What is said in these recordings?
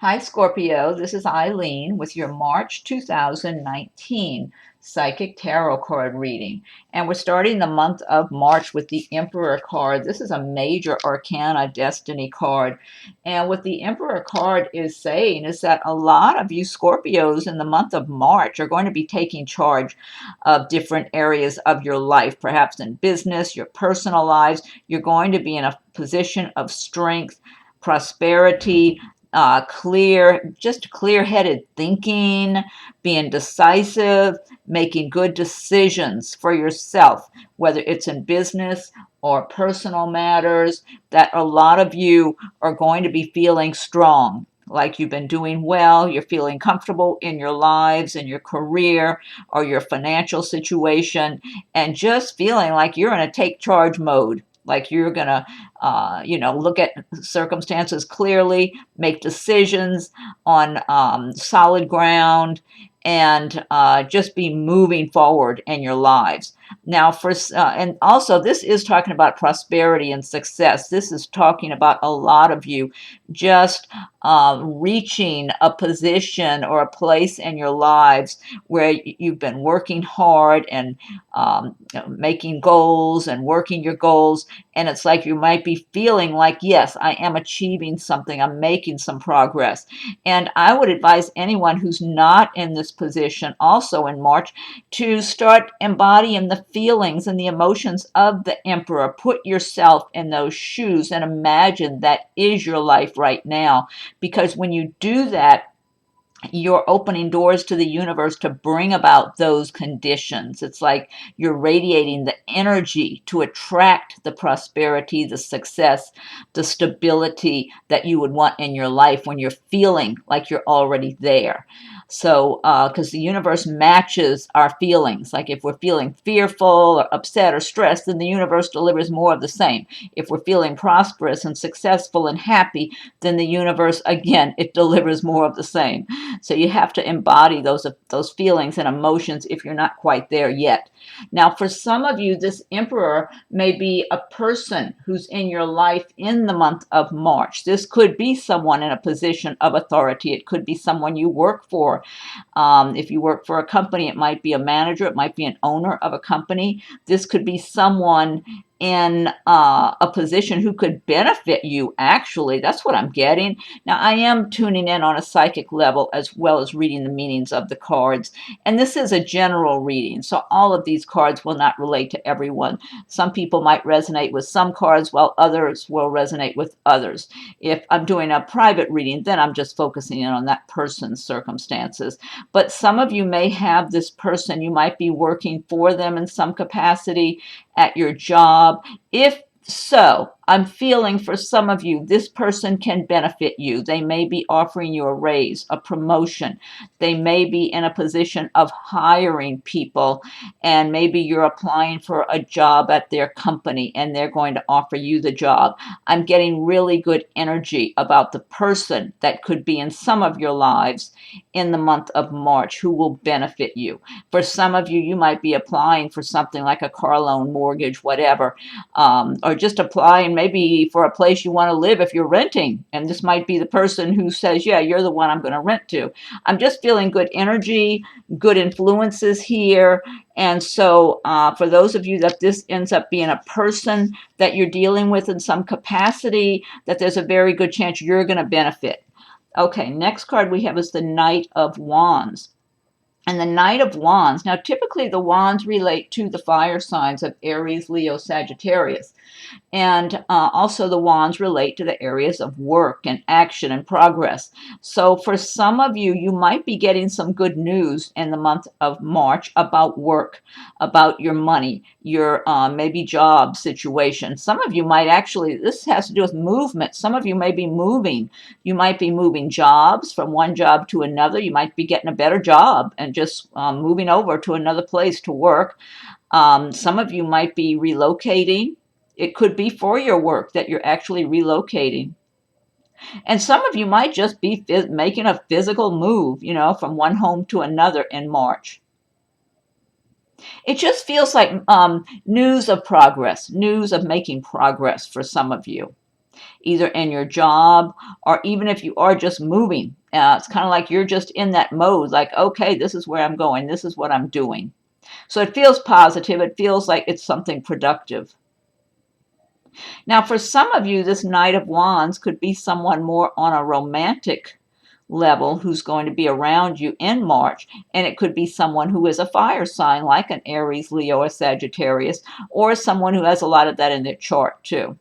Hi, Scorpio. This is Eileen with your March 2019 Psychic Tarot card reading. And we're starting the month of March with the Emperor card. This is a major arcana destiny card. And what the Emperor card is saying is that a lot of you Scorpios in the month of March are going to be taking charge of different areas of your life, perhaps in business, your personal lives. You're going to be in a position of strength, prosperity, clear-headed thinking, being decisive, making good decisions for yourself, whether it's in business or personal matters, that a lot of you are going to be feeling strong, like you've been doing well, you're feeling comfortable in your lives, in your career, or your financial situation, and just feeling like you're in a take charge mode, like you're going to look at circumstances clearly, make decisions on solid ground, and just be moving forward in your lives. Now, and also this is talking about prosperity and success. This is talking about a lot of you just reaching a position or a place in your lives where you've been working hard and making goals and working your goals, and it's like you might be feeling like, yes, I am achieving something, I'm making some progress. And I would advise anyone who's not in this position also in March to start embodying the feelings and the emotions of the Emperor. Put yourself in those shoes and imagine that is your life right now, because when you do that, you're opening doors to the universe to bring about those conditions. It's like you're radiating the energy to attract the prosperity, the success, the stability that you would want in your life when you're feeling like you're already there. So, because the universe matches our feelings. Like if we're feeling fearful or upset or stressed, then the universe delivers more of the same. If we're feeling prosperous and successful and happy, then the universe, again, it delivers more of the same. So you have to embody those feelings and emotions if you're not quite there yet. Now, for some of you, this Emperor may be a person who's in your life in the month of March. This could be someone in a position of authority. It could be someone you work for. If you work for a company, it might be a manager. It might be an owner of a company. This could be someone in a position who could benefit you, actually. That's what I'm getting. Now, I am tuning in on a psychic level as well as reading the meanings of the cards. And this is a general reading, so all of these cards will not relate to everyone. Some people might resonate with some cards while others will resonate with others. If I'm doing a private reading, then I'm just focusing in on that person's circumstances. But some of you may have this person, you might be working for them in some capacity at your job. If so, I'm feeling for some of you, this person can benefit you. They may be offering you a raise, a promotion. They may be in a position of hiring people, and maybe you're applying for a job at their company and they're going to offer you the job. I'm getting really good energy about the person that could be in some of your lives in the month of March who will benefit you. For some of you, you might be applying for something like a car loan, mortgage, whatever, or just applying maybe for a place you want to live if you're renting. And this might be the person who says, yeah, you're the one I'm going to rent to. I'm just feeling good energy, good influences here. And so for those of you that this ends up being a person that you're dealing with in some capacity, that there's a very good chance you're going to benefit. Okay, next card we have is the Knight of Wands. And the Knight of Wands, now typically the wands relate to the fire signs of Aries, Leo, Sagittarius. And also the wands relate to the areas of work and action and progress. So for some of you, you might be getting some good news in the month of March about work, about your money, your maybe job situation. Some of you might actually, this has to do with movement. Some of you may be moving. You might be moving jobs from one job to another. You might be getting a better job and just moving over to another place to work. Some of you might be relocating. It could be for your work that you're actually relocating. And some of you might just be making a physical move, from one home to another in March. It just feels like news of progress, news of making progress for some of you. either in your job or even if you are just moving. It's kind of like you're just in that mode, like, okay, this is where I'm going, this is what I'm doing. So it feels positive, it feels like it's something productive. Now, for some of you, this Knight of Wands could be someone more on a romantic level who's going to be around you in March, and it could be someone who is a fire sign like an Aries, Leo, or Sagittarius, or someone who has a lot of that in their chart too.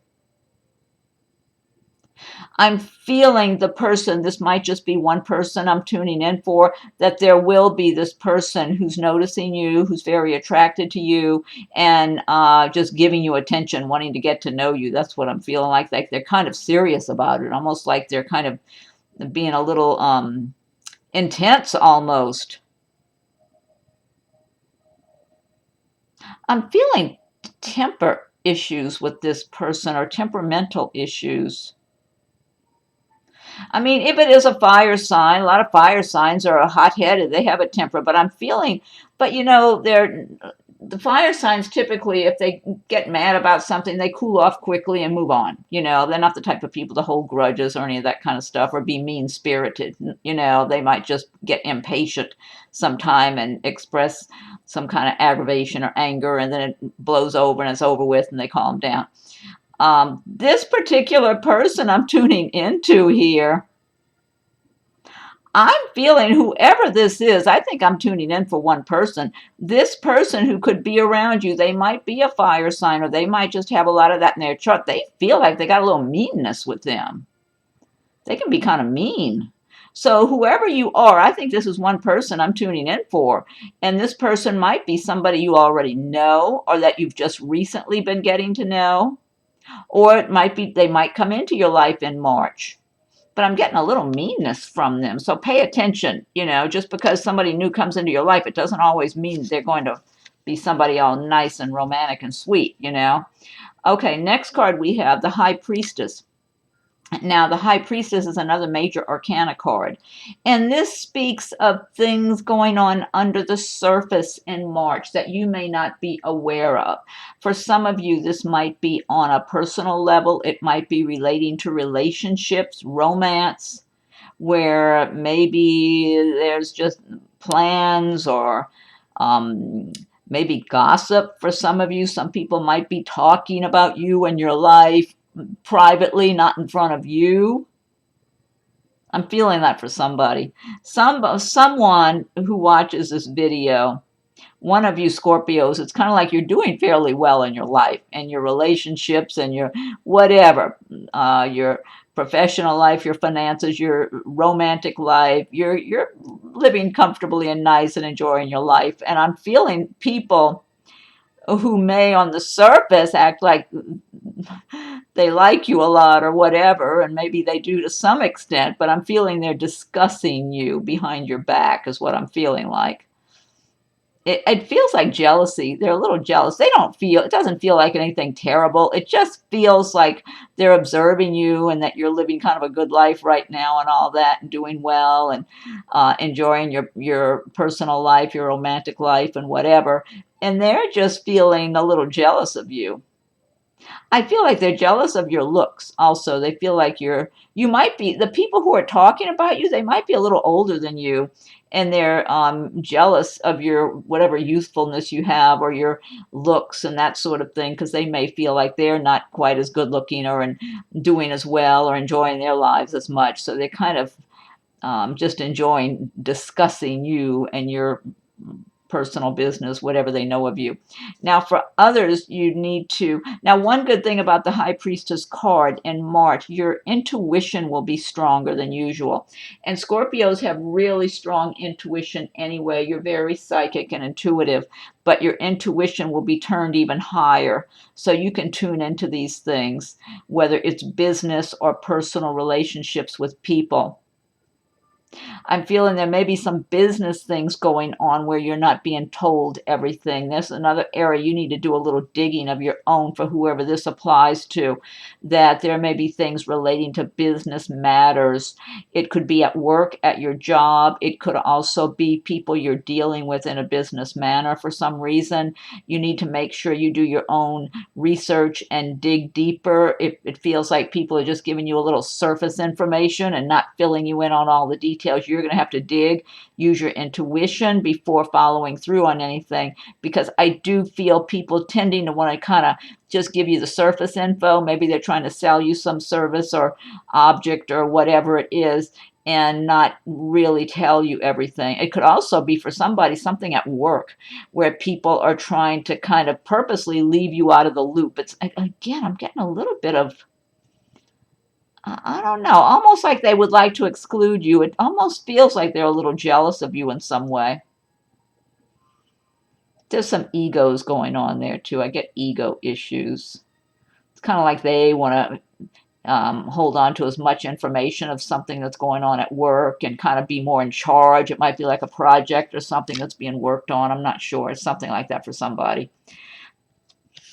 I'm feeling the person, this might just be one person I'm tuning in for, that there will be this person who's noticing you, who's very attracted to you, and just giving you attention, wanting to get to know you. That's what I'm feeling like they're kind of serious about it, almost like they're kind of being a little intense almost. I'm feeling temper issues with this person or temperamental issues. I mean, if it is a fire sign, a lot of fire signs are hot-headed. They have a temper, but I'm feeling, but you know, the fire signs typically, if they get mad about something, they cool off quickly and move on. You know, they're not the type of people to hold grudges or any of that kind of stuff or be mean-spirited. You know, they might just get impatient sometime and express some kind of aggravation or anger, and then it blows over and it's over with and they calm down. This particular person I'm tuning into here, I'm feeling whoever this is, I think I'm tuning in for one person. This person who could be around you, they might be a fire sign or they might just have a lot of that in their chart. They feel like they got a little meanness with them. They can be kind of mean. So whoever you are, I think this is one person I'm tuning in for. And this person might be somebody you already know or that you've just recently been getting to know. Or it might be they might come into your life in March. But I'm getting a little meanness from them. So pay attention. You know, just because somebody new comes into your life, it doesn't always mean they're going to be somebody all nice and romantic and sweet, you know. Okay, next card we have the High Priestess. Now, the High Priestess is another major arcana card. And this speaks of things going on under the surface in March that you may not be aware of. For some of you, this might be on a personal level. It might be relating to relationships, romance, where maybe there's just plans or maybe gossip for some of you. Some people might be talking about you and your life privately, not in front of you. I'm feeling that for somebody. Someone who watches this video, one of you Scorpios, it's kind of like you're doing fairly well in your life and your relationships and your whatever, your professional life, your finances, your romantic life. You're living comfortably and nice and enjoying your life. And I'm feeling people who may on the surface act like they like you a lot or whatever, and maybe they do to some extent, but I'm feeling they're discussing you behind your back is what I'm feeling like. It feels like jealousy. They're a little jealous. It doesn't feel like anything terrible. It just feels like they're observing you and that you're living kind of a good life right now and all that and doing well and enjoying your personal life, your romantic life and whatever. And they're just feeling a little jealous of you. I feel like they're jealous of your looks also. They feel like you might be, the people who are talking about you, they might be a little older than you, and they're jealous of your whatever youthfulness you have or your looks and that sort of thing, because they may feel like they're not quite as good looking or doing as well or enjoying their lives as much. So they're kind of just enjoying discussing you and your personal business, whatever they know of you. Now, for others, you need to. Now, one good thing about the High Priestess card in March, your intuition will be stronger than usual. And Scorpios have really strong intuition anyway. You're very psychic and intuitive, but your intuition will be turned even higher. So you can tune into these things, whether it's business or personal relationships with people. I'm feeling there may be some business things going on where you're not being told everything. There's another area you need to do a little digging of your own for whoever this applies to, that there may be things relating to business matters. It could be at work, at your job. It could also be people you're dealing with in a business manner for some reason. You need to make sure you do your own research and dig deeper. It feels like people are just giving you a little surface information and not filling you in on all the details. You're going to have to dig, use your intuition before following through on anything, because I do feel people tending to want to kind of just give you the surface info. Maybe they're trying to sell you some service or object or whatever it is, and not really tell you everything. It could also be for somebody something at work where people are trying to kind of purposely leave you out of the loop. It's again, I'm getting a little bit of, I don't know, almost like they would like to exclude you. It almost feels like they're a little jealous of you in some way. There's some egos going on there too. I get ego issues. It's kind of like they want to hold on to as much information of something that's going on at work and kind of be more in charge. It might be like a project or something that's being worked on. I'm not sure. It's something like that for somebody.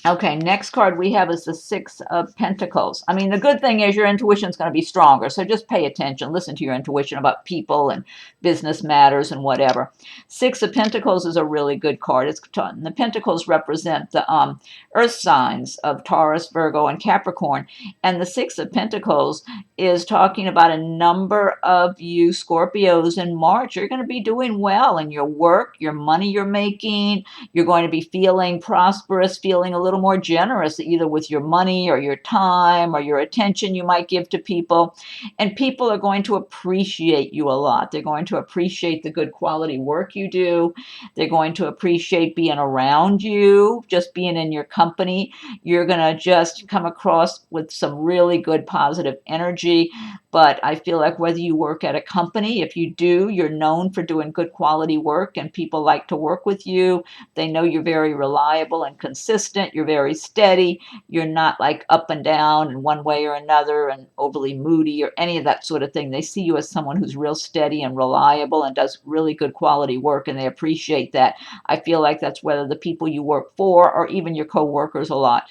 Okay, next card we have is the Six of Pentacles. I mean, the good thing is your intuition is going to be stronger, so just pay attention. Listen to your intuition about people and business matters and whatever. Six of Pentacles is a really good card. The Pentacles represent the earth signs of Taurus, Virgo, and Capricorn. And the Six of Pentacles is talking about a number of you Scorpios in March. You're going to be doing well in your work, your money you're making. You're going to be feeling prosperous, feeling a little more generous, either with your money or your time or your attention you might give to people. And people are going to appreciate you a lot. They're going to appreciate the good quality work you do. They're going to appreciate being around you, just being in your company. You're going to just come across with some really good positive energy. But I feel like whether you work at a company, if you do, you're known for doing good quality work and people like to work with you. They know you're very reliable and consistent. You're very steady. You're not like up and down in one way or another and overly moody or any of that sort of thing. They see you as someone who's real steady and reliable and does really good quality work, and they appreciate that. I feel like that's whether the people you work for or even your co-workers a lot,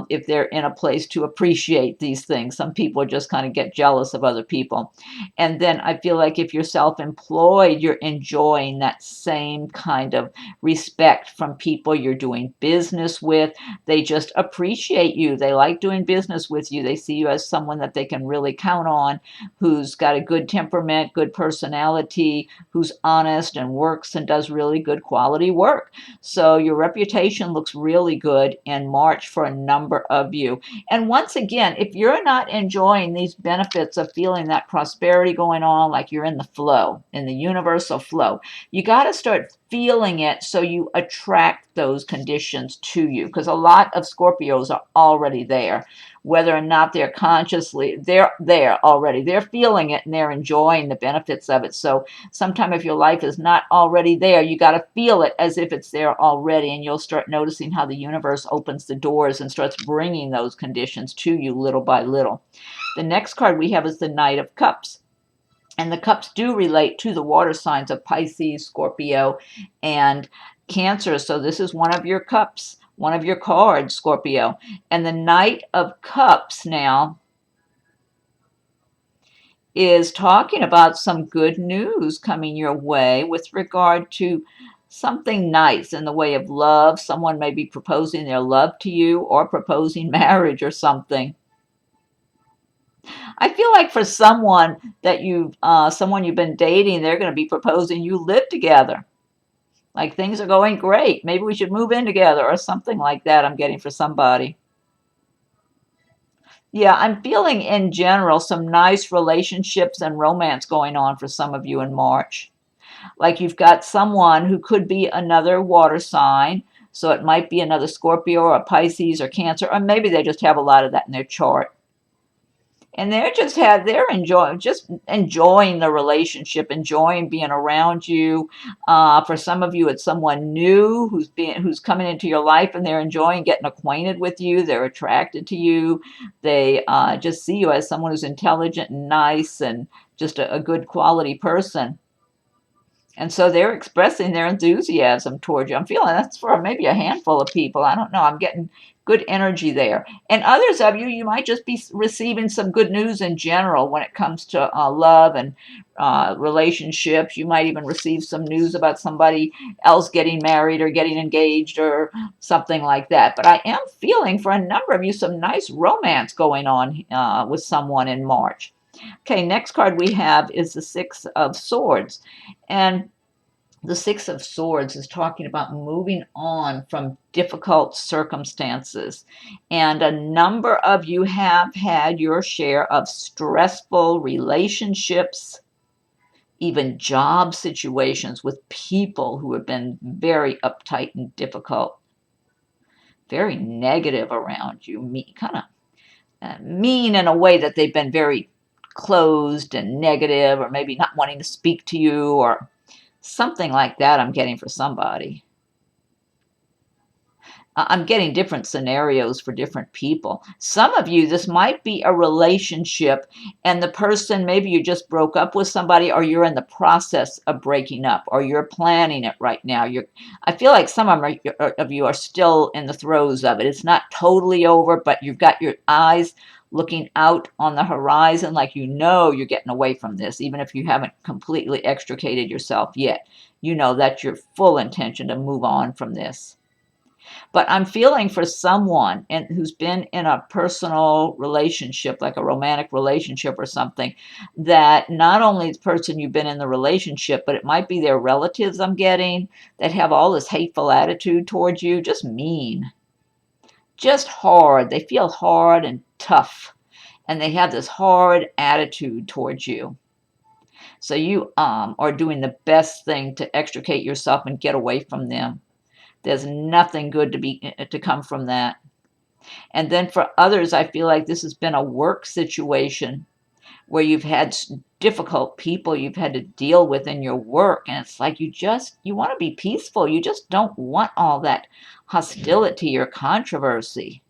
if they're in a place to appreciate these things. Some people just kind of get jealous of other people. And then I feel like if you're self-employed, you're enjoying that same kind of respect from people you're doing business with. They just appreciate you. They like doing business with you. They see you as someone that they can really count on, who's got a good temperament, good personality, who's honest and works and does really good quality work. So your reputation looks really good in March for a number of you. And once again, if you're not enjoying these benefits of feeling that prosperity going on, like you're in the flow, in the universal flow, you got to start feeling it so you attract those conditions to you, because a lot of Scorpios are already there. Whether or not they're consciously, they're there already. They're feeling it and they're enjoying the benefits of it. So sometime if your life is not already there, you got to feel it as if it's there already, and you'll start noticing how the universe opens the doors and starts bringing those conditions to you little by little. The next card we have is the Knight of Cups. And the cups do relate to the water signs of Pisces, Scorpio, and Cancer. So this is one of your cups, one of your cards, Scorpio. And the Knight of Cups now is talking about some good news coming your way with regard to something nice in the way of love. Someone may be proposing their love to you or proposing marriage or something. I feel like for someone that someone you've been dating, they're going to be proposing you live together. Like things are going great. Maybe we should move in together or something like that. I'm getting for somebody. Yeah, I'm feeling in general some nice relationships and romance going on for some of you in March. Like you've got someone who could be another water sign. So it might be another Scorpio or a Pisces or Cancer, or maybe they just have a lot of that in their chart. And they're enjoying the relationship, enjoying being around you. For some of you, it's someone new who's coming into your life, and they're enjoying getting acquainted with you. They're attracted to you. They just see you as someone who's intelligent and nice, and just a good quality person. And so they're expressing their enthusiasm towards you. I'm feeling that's for maybe a handful of people. I don't know. I'm getting good energy there. And others of you, you might just be receiving some good news in general when it comes to love and relationships. You might even receive some news about somebody else getting married or getting engaged or something like that. But I am feeling for a number of you some nice romance going on with someone in March. Okay, next card we have is the Six of Swords. And the Six of Swords is talking about moving on from difficult circumstances. And a number of you have had your share of stressful relationships, even job situations with people who have been very uptight and difficult, very negative around you, kind of mean in a way that they've been very closed and negative, or maybe not wanting to speak to you, or something like that I'm getting for somebody. I'm getting different scenarios for different people. Some of you, this might be a relationship, and the person, maybe you just broke up with somebody, or you're in the process of breaking up, or you're planning it right now. I feel like some of you are still in the throes of it. It's not totally over, but you've got your eyes looking out on the horizon, like you know you're getting away from this, even if you haven't completely extricated yourself yet. You know that's your full intention to move on from this. But I'm feeling for someone who's been in a personal relationship, like a romantic relationship or something, that not only the person you've been in the relationship, but it might be their relatives I'm getting that have all this hateful attitude towards you, just mean, just hard. They feel hard and tough, and they have this hard attitude towards you. So you are doing the best thing to extricate yourself and get away from them. There's nothing good to come from that. And then for others, I feel like this has been a work situation where you've had difficult people you've had to deal with in your work, and it's like you want to be peaceful. You just don't want all that hostility or controversy.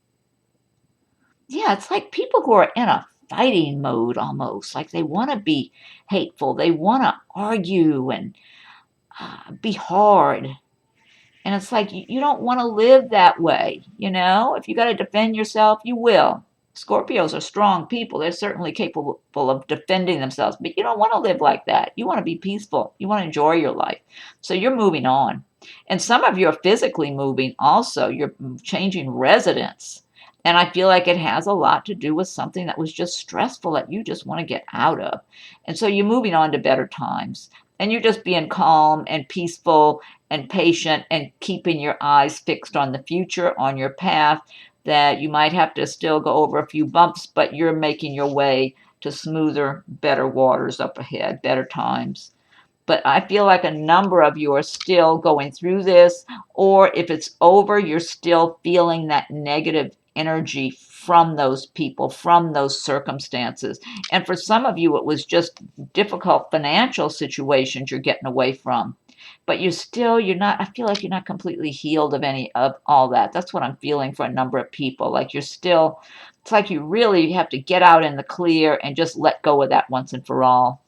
Yeah, it's like people who are in a fighting mode almost, like they want to be hateful. They want to argue and be hard. And it's like you don't want to live that way, you know? If you got to defend yourself, you will. Scorpios are strong people. They're certainly capable of defending themselves, but you don't want to live like that. You want to be peaceful. You want to enjoy your life. So you're moving on. And some of you are physically moving also. You're changing residence. And I feel like it has a lot to do with something that was just stressful that you just want to get out of. And so you're moving on to better times. And you're just being calm and peaceful and patient and keeping your eyes fixed on the future, on your path, that you might have to still go over a few bumps, but you're making your way to smoother, better waters up ahead, better times. But I feel like a number of you are still going through this, or if it's over, you're still feeling that negative energy from those people, from those circumstances. And for some of you, it was just difficult financial situations you're getting away from. But you're not, I feel like you're not completely healed of any of all that. That's what I'm feeling for a number of people. Like you're still, it's like you really have to get out in the clear and just let go of that once and for all.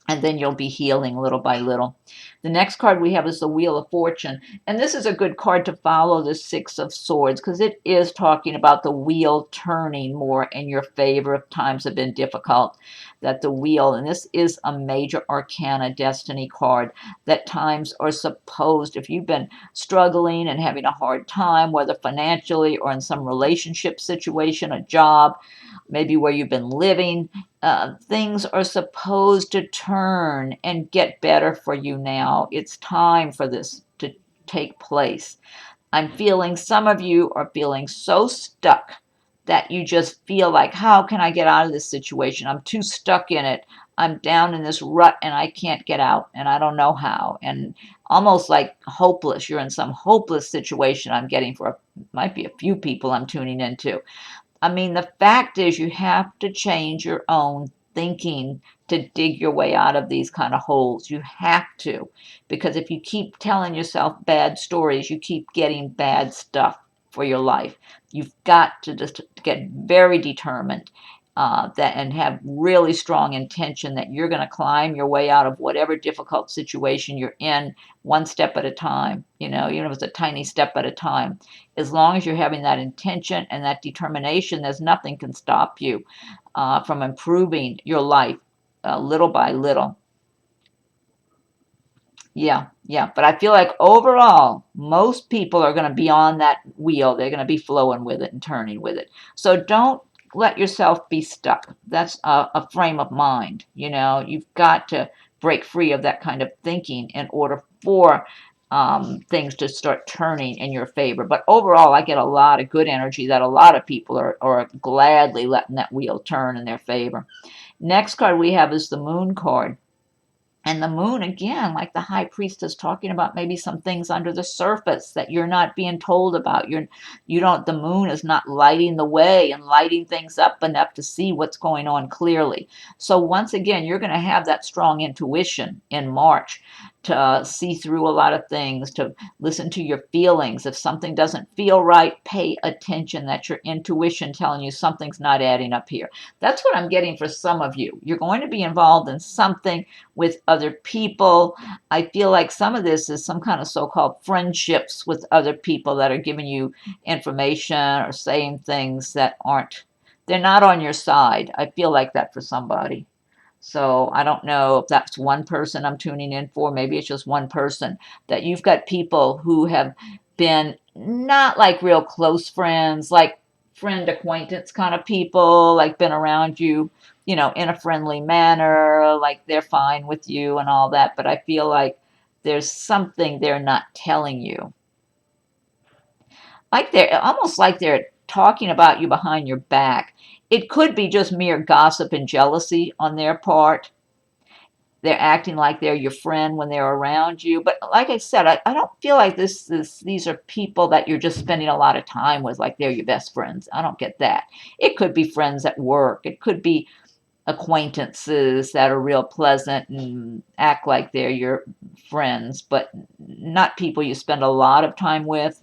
And then you'll be healing little by little. The next card we have is the Wheel of Fortune. And this is a good card to follow the Six of Swords because it is talking about the wheel turning more in your favor if times have been difficult. That the wheel, and this is a major arcana destiny card, that times are supposed, if you've been struggling and having a hard time, whether financially or in some relationship situation, a job, maybe where you've been living, things are supposed to turn and get better for you now. It's time for this to take place. I'm feeling some of you are feeling so stuck that you just feel like, how can I get out of this situation? I'm too stuck in it. I'm down in this rut and I can't get out and I don't know how. And almost like hopeless. You're in some hopeless situation I'm getting for, might be a few people I'm tuning into. I mean, the fact is you have to change your own thinking to dig your way out of these kind of holes. You have to, because if you keep telling yourself bad stories, you keep getting bad stuff for your life. You've got to just get very determined and have really strong intention that you're going to climb your way out of whatever difficult situation you're in, one step at a time, even if it's a tiny step at a time. As long as you're having that intention and that determination, there's nothing can stop you from improving your life little by little. Yeah, yeah. But I feel like overall, most people are going to be on that wheel. They're going to be flowing with it and turning with it. So don't let yourself be stuck. That's a frame of mind. You've got to break free of that kind of thinking in order for things to start turning in your favor. But overall, I get a lot of good energy that a lot of people are gladly letting that wheel turn in their favor. Next card we have is the Moon card. And the moon, again, like the high priestess, talking about maybe some things under the surface that you're not being told about. The moon is not lighting the way and lighting things up enough to see what's going on clearly. So once again, you're going to have that strong intuition in March to see through a lot of things, to listen to your feelings. If something doesn't feel right, pay attention. That's your intuition telling you something's not adding up here. That's what I'm getting for some of you. You're going to be involved in something with other people. I feel like some of this is some kind of so-called friendships with other people that are giving you information or saying things that they're not on your side. I feel like that for somebody. So I don't know if that's one person I'm tuning in for. Maybe it's just one person, that you've got people who have been not like real close friends, like friend acquaintance kind of people, like been around you, in a friendly manner, like they're fine with you and all that. But I feel like there's something they're not telling you. Like they're almost like they're talking about you behind your back. It could be just mere gossip and jealousy on their part. They're acting like they're your friend when they're around you. But like I said, I don't feel like these are people that you're just spending a lot of time with, like they're your best friends. I don't get that. It could be friends at work. It could be acquaintances that are real pleasant and act like they're your friends, but not people you spend a lot of time with,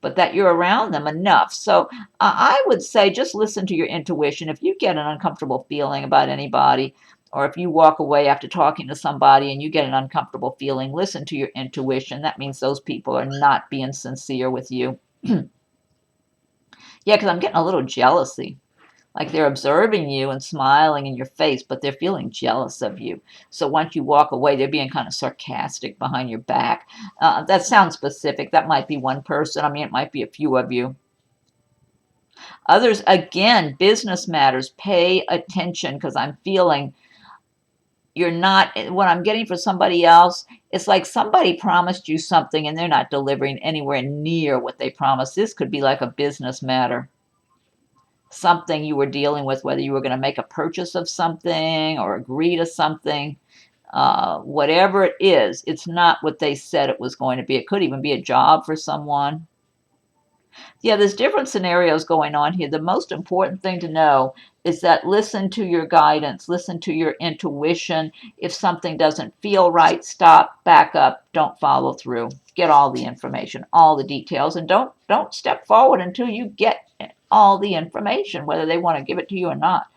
but that you're around them enough. So I would say just listen to your intuition. If you get an uncomfortable feeling about anybody, or if you walk away after talking to somebody and you get an uncomfortable feeling, listen to your intuition. That means those people are not being sincere with you. Yeah, because I'm getting a little jealousy. Like they're observing you and smiling in your face, but they're feeling jealous of you. So once you walk away, they're being kind of sarcastic behind your back. That sounds specific. That might be one person. I mean, it might be a few of you. Others, again, business matters. Pay attention, because I'm feeling you're not, what I'm getting for somebody else, it's like somebody promised you something and they're not delivering anywhere near what they promised. This could be like a business matter. Something you were dealing with, whether you were going to make a purchase of something or agree to something, whatever it is, it's not what they said it was going to be. It could even be a job for someone. Yeah, there's different scenarios going on here. The most important thing to know is that listen to your guidance, listen to your intuition. If something doesn't feel right, stop, back up, don't follow through. Get all the information, all the details, and don't step forward until you get all the information, whether they want to give it to you or not.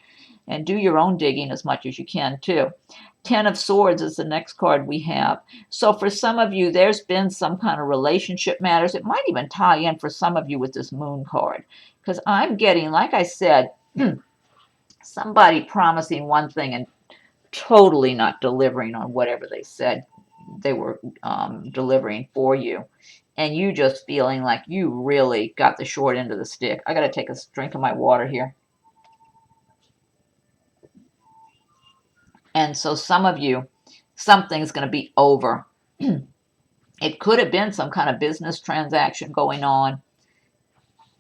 And do your own digging as much as you can too. Ten of Swords is the next card we have. So for some of you, there's been some kind of relationship matters. It might even tie in for some of you with this Moon card. Because I'm getting, like I said, somebody promising one thing and totally not delivering on whatever they said they were delivering for you. And you just feeling like you really got the short end of the stick. I got to take a drink of my water here. And so some of you, something's going to be over. It could have been some kind of business transaction going on.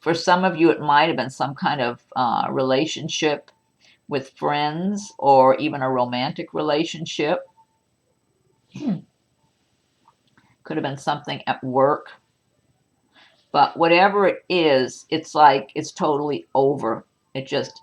For some of you, it might have been some kind of relationship with friends or even a romantic relationship. Could have been something at work. But whatever it is, it's like it's totally over. It just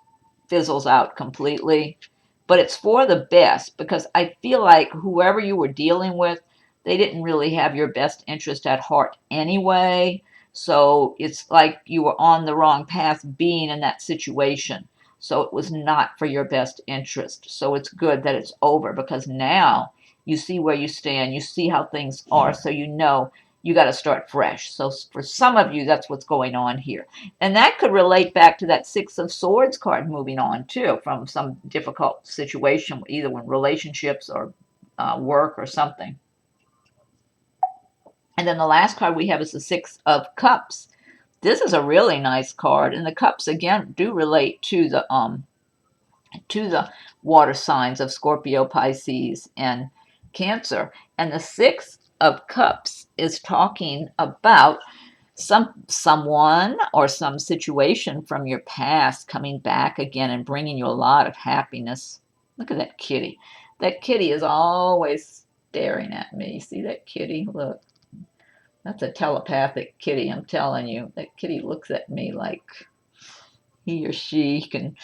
fizzles out completely. But it's for the best, because I feel like whoever you were dealing with, they didn't really have your best interest at heart anyway. So it's like you were on the wrong path being in that situation. So it was not for your best interest. So it's good that it's over, because now you see where you stand, you see how things are, so you know you got to start fresh. So for some of you, that's what's going on here. And that could relate back to that Six of Swords card, moving on too, from some difficult situation, either in relationships or work or something. And then the last card we have is the Six of Cups. This is a really nice card, and the cups again do relate to the water signs of Scorpio, Pisces, and Cancer. And the Six of Cups is talking about someone or some situation from your past coming back again and bringing you a lot of happiness. Look at that kitty. That kitty is always staring at me. See that kitty? Look. That's a telepathic kitty, I'm telling you. That kitty looks at me like he or she can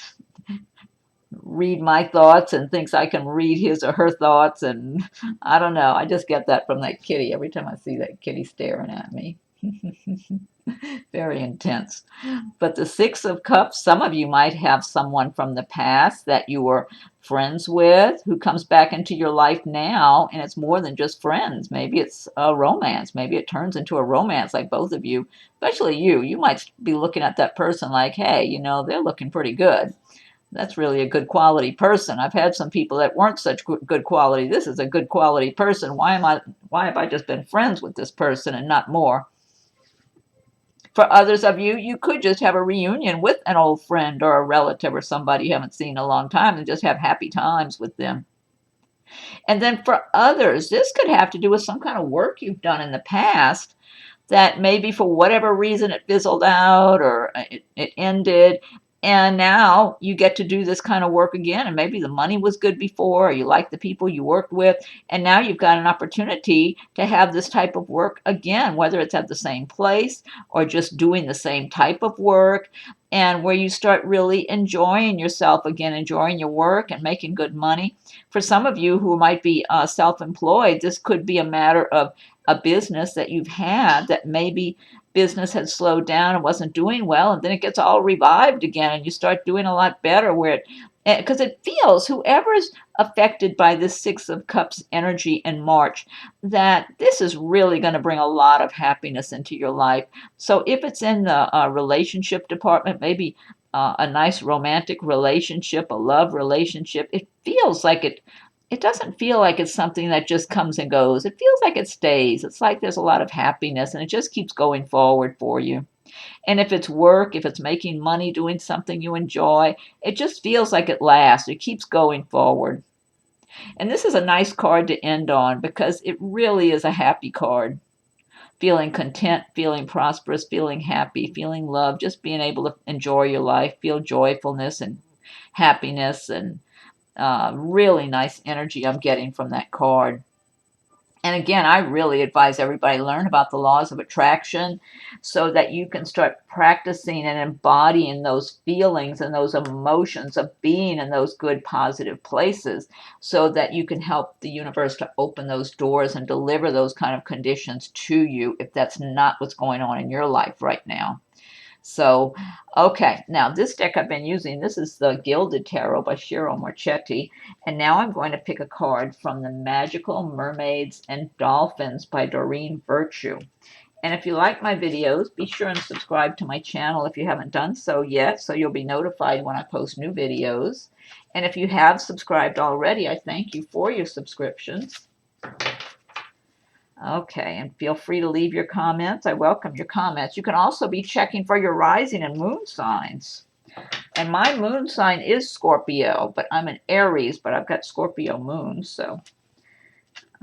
read my thoughts and thinks I can read his or her thoughts. And I don't know. I just get that from that kitty every time I see that kitty staring at me. Very intense. But the Six of Cups, some of you might have someone from the past that you were friends with who comes back into your life now, and it's more than just friends. Maybe it's a romance. Maybe it turns into a romance, like both of you, especially you. You might be looking at that person like, hey, you know, they're looking pretty good. That's really a good quality person. I've had some people that weren't such good quality. This is a good quality person. Why have I just been friends with this person and not more? For others of you, you could just have a reunion with an old friend or a relative or somebody you haven't seen in a long time and just have happy times with them. And then for others, this could have to do with some kind of work you've done in the past that maybe for whatever reason it fizzled out or it ended. And now you get to do this kind of work again. And maybe the money was good before, or you like the people you worked with. And now you've got an opportunity to have this type of work again, whether it's at the same place or just doing the same type of work. And where you start really enjoying yourself again, enjoying your work and making good money. For some of you who might be self-employed, this could be a matter of a business that you've had that maybe business had slowed down and wasn't doing well, and then it gets all revived again and you start doing a lot better, where because it feels, whoever's affected by this Six of Cups energy in March, that this is really going to bring a lot of happiness into your life. So if it's in the relationship department, maybe a nice romantic relationship, a love relationship, it feels like it doesn't feel like it's something that just comes and goes. It feels like it stays. It's like there's a lot of happiness and it just keeps going forward for you. And if it's work, if it's making money, doing something you enjoy, it just feels like it lasts. It keeps going forward. And this is a nice card to end on because it really is a happy card. Feeling content, feeling prosperous, feeling happy, feeling love, just being able to enjoy your life, feel joyfulness and happiness, and really nice energy I'm getting from that card. And again, I really advise everybody learn about the laws of attraction so that you can start practicing and embodying those feelings and those emotions of being in those good, positive places so that you can help the universe to open those doors and deliver those kind of conditions to you if that's not what's going on in your life right now. So, okay, now this deck I've been using, this is the Gilded Tarot by Ciro Marchetti, and now I'm going to pick a card from the Magical Mermaids and Dolphins by Doreen Virtue. And if you like my videos, be sure and subscribe to my channel if you haven't done so yet, so you'll be notified when I post new videos. And if you have subscribed already, I thank you for your subscriptions. Okay, and feel free to leave your comments. I welcome your comments. You can also be checking for your rising and moon signs. And my moon sign is Scorpio, but I'm an Aries, but I've got Scorpio moon, so.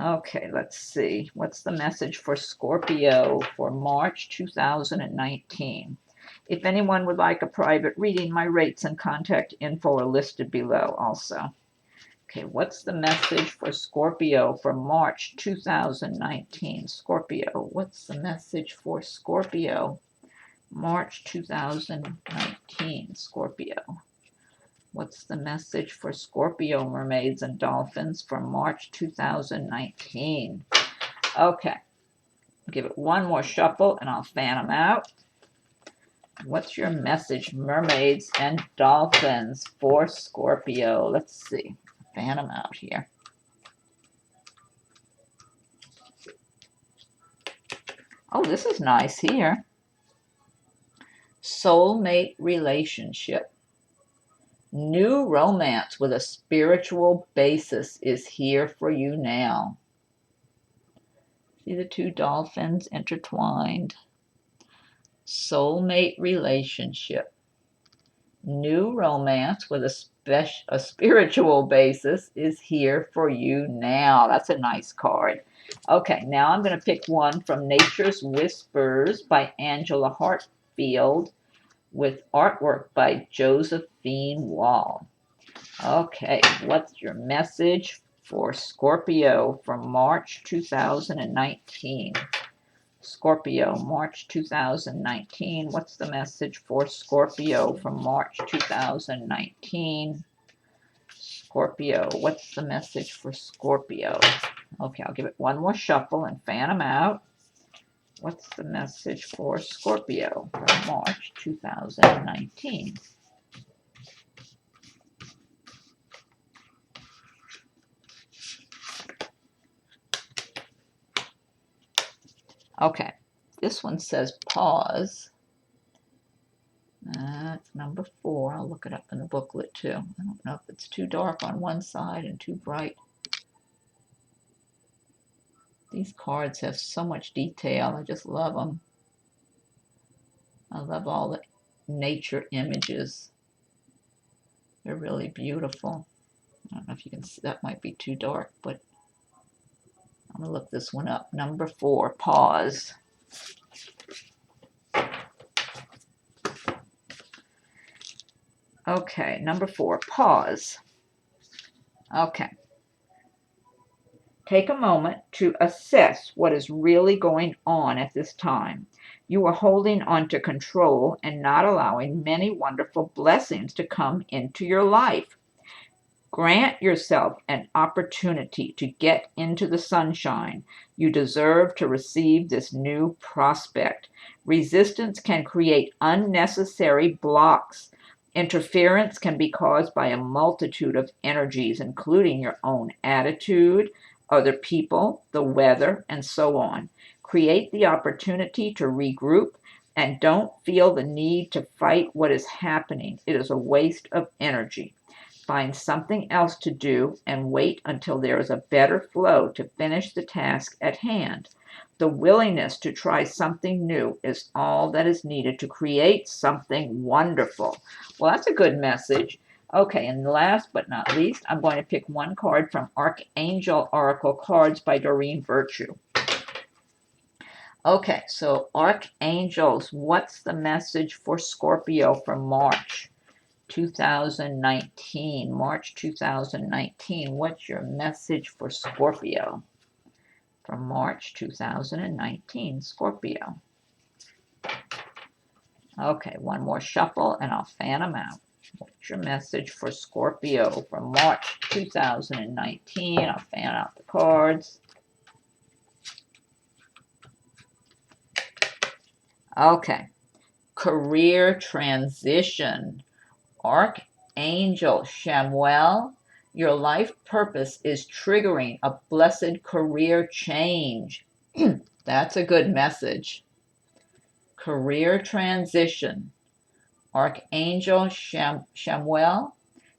Okay, let's see. What's the message for Scorpio for March 2019? If anyone would like a private reading, my rates and contact info are listed below also. Okay, what's the message for Scorpio for March 2019? Scorpio, what's the message for Scorpio? March 2019, Scorpio. What's the message for Scorpio, Mermaids and Dolphins for March 2019? Okay, give it one more shuffle and I'll fan them out. What's your message, mermaids and dolphins, for Scorpio? Let's see. Fan them out here. Oh, this is nice here. Soulmate relationship. New romance with a spiritual basis is here for you now. See the two dolphins intertwined. Soulmate relationship. New romance with a spiritual basis is here for you now. That's a nice card. Okay, now I'm going to pick one from Nature's Whispers by Angela Hartfield with artwork by Josephine Wall. Okay, what's your message for Scorpio for March 2019? Scorpio, March 2019. What's the message for Scorpio for March 2019? Scorpio, what's the message for Scorpio? Okay, I'll give it one more shuffle and fan them out. What's the message for Scorpio for March 2019? Okay, this one says pause. That's number 4. I'll look it up in the booklet too. I don't know if it's too dark on one side and too bright. These cards have so much detail. I just love them. I love all the nature images. They're really beautiful. I don't know if you can see, that might be too dark, but I'm going to look this one up. Number 4, pause. Okay, number 4, pause. Okay. Take a moment to assess what is really going on at this time. You are holding on to control and not allowing many wonderful blessings to come into your life. Grant yourself an opportunity to get into the sunshine. You deserve to receive this new prospect. Resistance can create unnecessary blocks. Interference can be caused by a multitude of energies, including your own attitude, other people, the weather, and so on. Create the opportunity to regroup and don't feel the need to fight what is happening. It is a waste of energy. Find something else to do and wait until there is a better flow to finish the task at hand. The willingness to try something new is all that is needed to create something wonderful. Well, that's a good message. Okay, and last but not least, I'm going to pick one card from Archangel Oracle Cards by Doreen Virtue. Okay, so Archangels, what's the message for Scorpio for March 2019? March 2019, what's your message for Scorpio for March 2019, Scorpio? Okay, one more shuffle and I'll fan them out. What's your message for Scorpio for March 2019? I'll fan out the cards. Okay. Career transition. Archangel Chamuel, your life purpose is triggering a blessed career change. That's a good message. Career transition. Archangel Chamuel,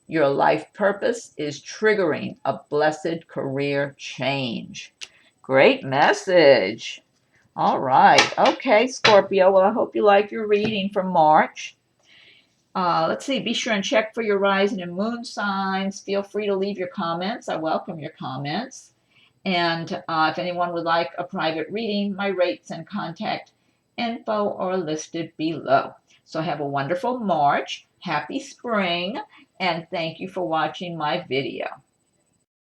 your life purpose is triggering a blessed career change. Great message. All right. Okay, Scorpio. Well, I hope you like your reading for March. Let's see. Be sure and check for your rising and moon signs. Feel free to leave your comments. I welcome your comments. And if anyone would like a private reading, my rates and contact info are listed below. So have a wonderful March, happy spring, and thank you for watching my video.